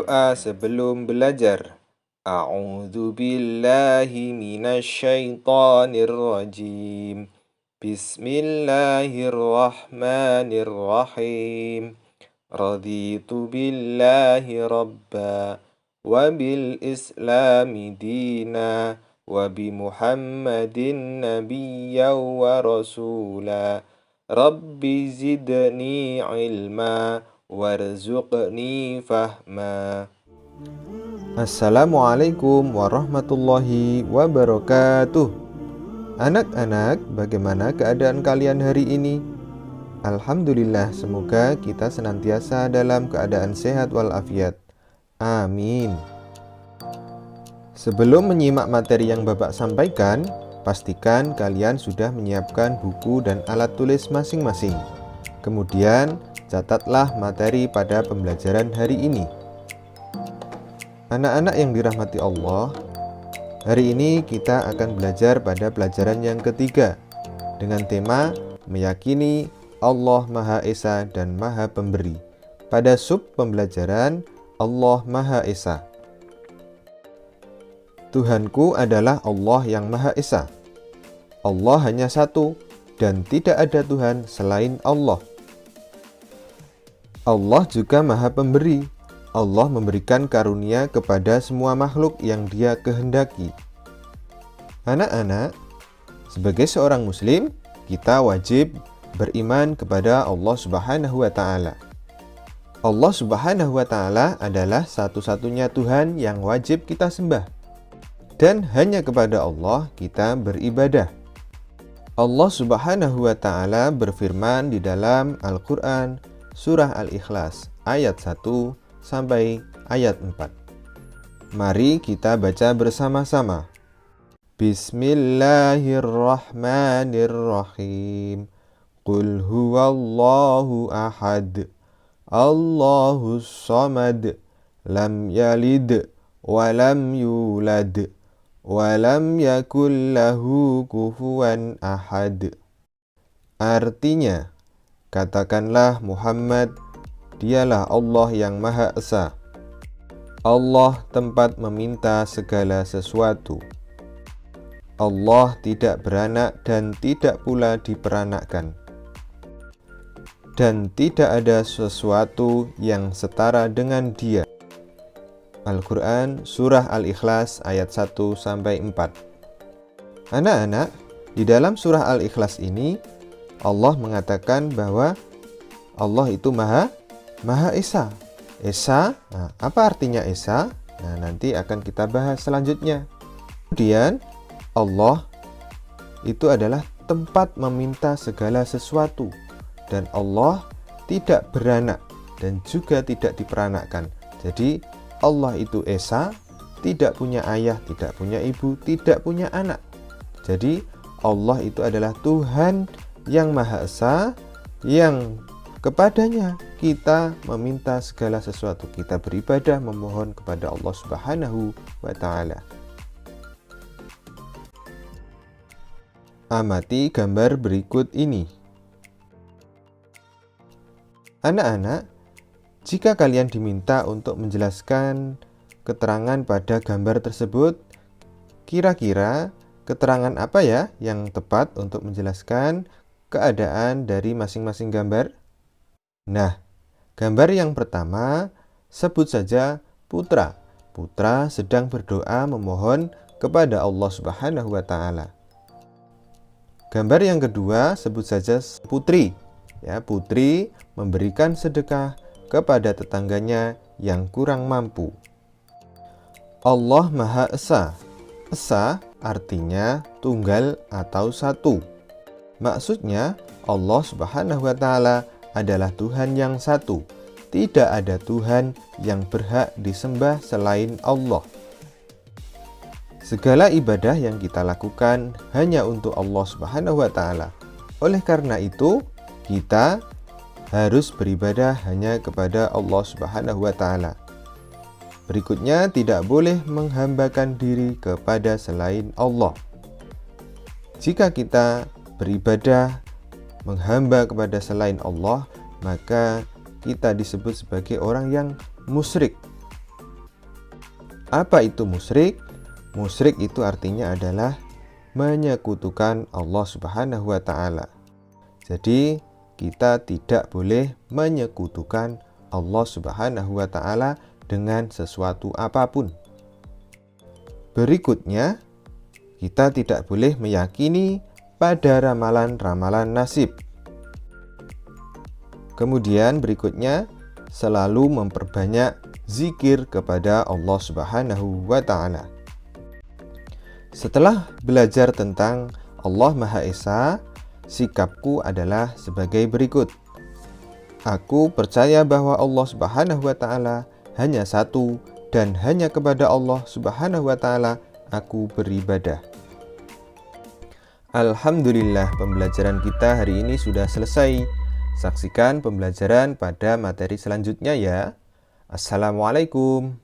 Doa sebelum belajar. A'udzu billahi minasyaitonir rajim. Bismillahirrahmanirrahim. Raditu billahi rabba wa bil islami dina wa bi Muhammadin nabiyya wa rasula. Rabbi zidni ilma warzuqni fahma. Assalamualaikum warahmatullahi wabarakatuh. Anak-anak, bagaimana keadaan kalian hari ini? Alhamdulillah, semoga kita senantiasa dalam keadaan sehat walafiat. Amin. Sebelum menyimak materi yang Bapak sampaikan, pastikan kalian sudah menyiapkan buku dan alat tulis masing-masing. Kemudian, catatlah materi pada pembelajaran hari ini. Anak-anak yang dirahmati Allah, hari ini kita akan belajar pada pelajaran yang ketiga dengan tema meyakini Allah Maha Esa dan Maha Pemberi. Pada sub pembelajaran Allah Maha Esa. Tuhanku adalah Allah yang Maha Esa. Allah hanya satu dan tidak ada Tuhan selain Allah. Allah juga Maha Pemberi. Allah memberikan karunia kepada semua makhluk yang Dia kehendaki. Anak-anak, sebagai seorang muslim, kita wajib beriman kepada Allah Subhanahu wa Ta'ala. Allah Subhanahu wa Ta'ala adalah satu-satunya Tuhan yang wajib kita sembah, dan hanya kepada Allah kita beribadah. Allah Subhanahu wa Ta'ala berfirman di dalam Al-Quran Surah Al-Ikhlas ayat 1 sampai ayat 4. Mari kita baca bersama-sama. Bismillahirrahmanirrahim. Qul huwallahu ahad. Allahus samad. Lam yalid wa lam yulad. Wa lam yakul lahu kufuwan ahad. Artinya, katakanlah Muhammad, Dialah Allah yang Maha Esa. Allah tempat meminta segala sesuatu. Allah tidak beranak dan tidak pula diperanakkan. Dan tidak ada sesuatu yang setara dengan Dia. Al-Quran Surah Al-Ikhlas ayat 1 sampai 4. Anak-anak, di dalam Surah Al-Ikhlas ini Allah mengatakan bahwa Allah itu Maha Esa. Esa, apa artinya Esa? Nanti akan kita bahas selanjutnya. Kemudian, Allah itu adalah tempat meminta segala sesuatu. Dan Allah tidak beranak dan juga tidak diperanakkan. Jadi, Allah itu Esa, tidak punya ayah, tidak punya ibu, tidak punya anak. Jadi, Allah itu adalah Tuhan yang Maha Esa, yang kepadanya kita meminta segala sesuatu. Kita beribadah memohon kepada Allah Subhanahu wa Ta'ala. Amati gambar berikut ini. Anak-anak, jika kalian diminta untuk menjelaskan keterangan pada gambar tersebut, kira-kira keterangan apa ya yang tepat untuk menjelaskan keadaan dari masing-masing gambar? Nah, gambar yang pertama sebut saja putra. Putra sedang berdoa memohon kepada Allah Subhanahu wa Ta'ala. Gambar yang kedua sebut saja putri. Ya, putri memberikan sedekah kepada tetangganya yang kurang mampu. Allah Maha Esa. Esa artinya tunggal atau satu. Maksudnya Allah Subhanahu wa Ta'ala adalah Tuhan yang satu. Tidak ada Tuhan yang berhak disembah selain Allah. Segala ibadah yang kita lakukan hanya untuk Allah Subhanahu wa Ta'ala. Oleh karena itu, kita harus beribadah hanya kepada Allah Subhanahu wa Ta'ala. Berikutnya, tidak boleh menghambakan diri kepada selain Allah. Jika kita beribadah menghamba kepada selain Allah, maka kita disebut sebagai orang yang musyrik. Apa itu musyrik? Musyrik itu artinya adalah menyekutukan Allah Subhanahu wa taala. Jadi, kita tidak boleh menyekutukan Allah Subhanahu wa taala dengan sesuatu apapun. Berikutnya, kita tidak boleh meyakini pada ramalan-ramalan nasib. Kemudian berikutnya, selalu memperbanyak zikir kepada Allah Subhanahu wa taala. Setelah belajar tentang Allah Maha Esa, sikapku adalah sebagai berikut. Aku percaya bahwa Allah Subhanahu wa taala hanya satu dan hanya kepada Allah Subhanahu wa taala aku beribadah. Alhamdulillah, pembelajaran kita hari ini sudah selesai. Saksikan pembelajaran pada materi selanjutnya ya. Assalamualaikum.